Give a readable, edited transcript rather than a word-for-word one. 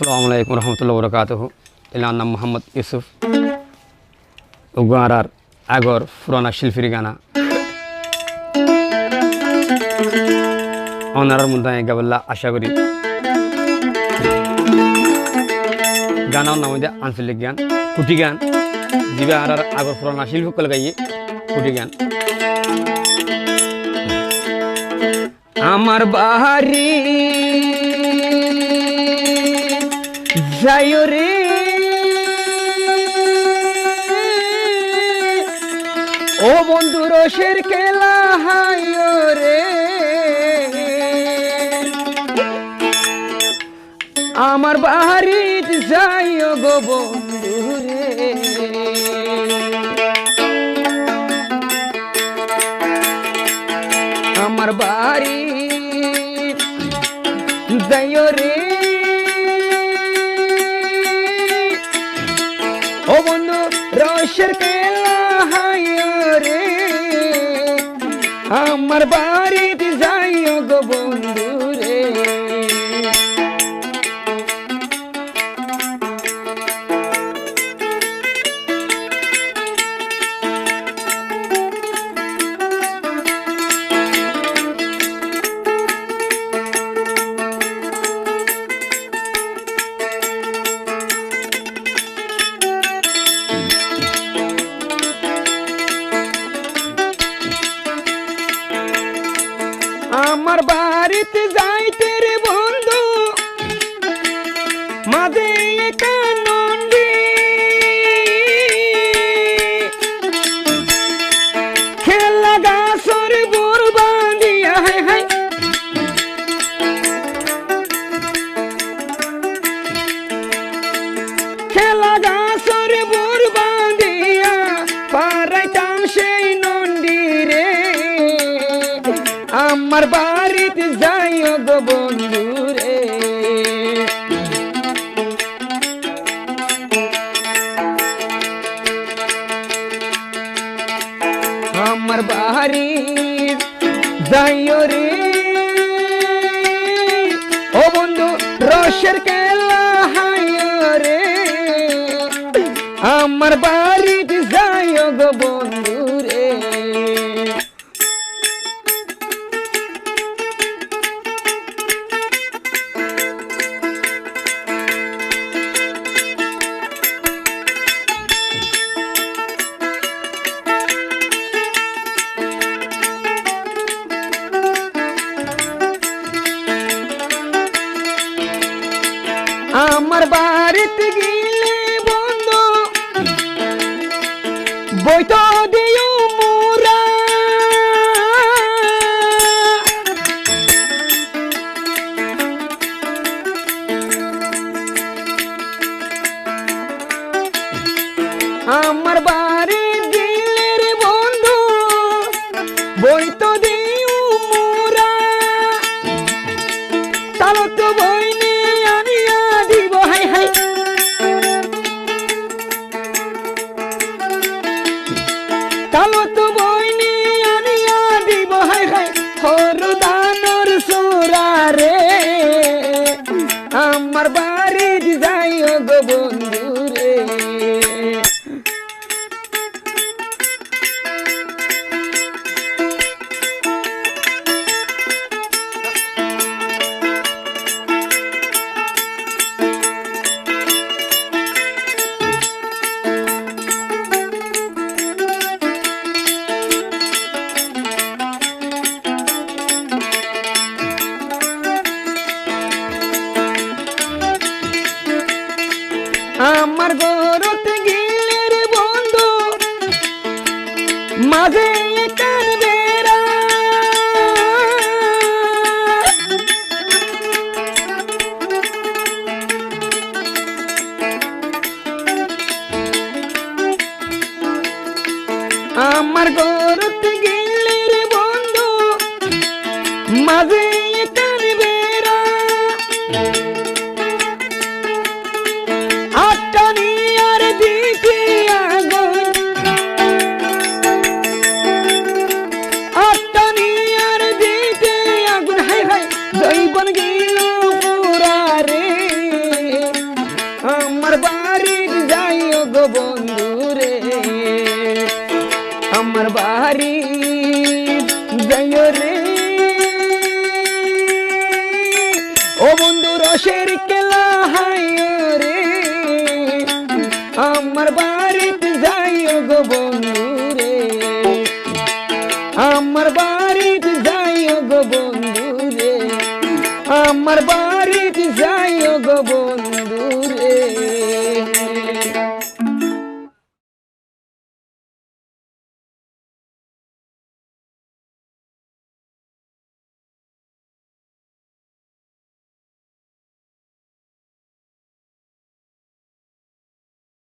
আসসালামু আলাইকুম রহমতুল্লাহ বরকাতুহু। এলার নাম মোহাম্মদ ইউসুফ। গাঁর আগর পুরানা শিল্পীর গানা অনারার মধ্যে গাবল্লা আশা করি গানার নাম হচ্ছে আঞ্চলিক গান, কুটি গান, যিবা আর আগর পুরানা শিল্পী গাইয়ে কুটি গান। আমার বাহারি যাইও রে ও বন্ধু রসের খেলা হাইও রে, আমার বাড়ি যাইও গো বন্ধু রে। আমার বাড়ি যাইও রে ও বন্ধু রসের খেলা হাইও রে, আমার বাড়িতে যাইও গো বন্ধু রে। আমার বাড়িতে যাইতে রে বন্ধু মাঝে একা নন্দি, খেলা গাছর বোর বাঁধিয়া হায় হায়, খেলা গাছর বোর বাঁধিয়া পারাইতাম সেই নন্দি রে। আমার বাড়িতে যাইও গো বন্ধু রে। আমার বাড়ি যাইও রে ও বন্ধু রসের খেলা হাইও রে, আমার বাড়িতে যাইও গো বন্ধু রে। আমার বাড়িতে গেলে বন্ধু বইতো দিও মোরা, আমার বাড়ি গেলে রে বন্ধু বইতো দিও মোরা, তাহলে তো বই কালো তো বইনি আনিয়া দিব হাই হাই হরদানোর সোরা রে, আমার বাড়ি যাইও গো বন্ধু রে। আমার গরতে গেলে রে বন্ধু মাঝে একার বেড়া, আমার গরতে গেলে রে বন্ধু মাঝে একার বেড়া, আটানিয়ার দিকে আগুন, আটানিয়ার দিকে আগুন হায় হায় জৈবন গেল পুরা রে, আমার বাড়ি যাইও রে ও বন্ধু রসের কেলা হাইও রে আমার বাড়িতে যাইও গো বন্ধু রে আমার বাড়িতে যাইও গো বন্ধু রে আমার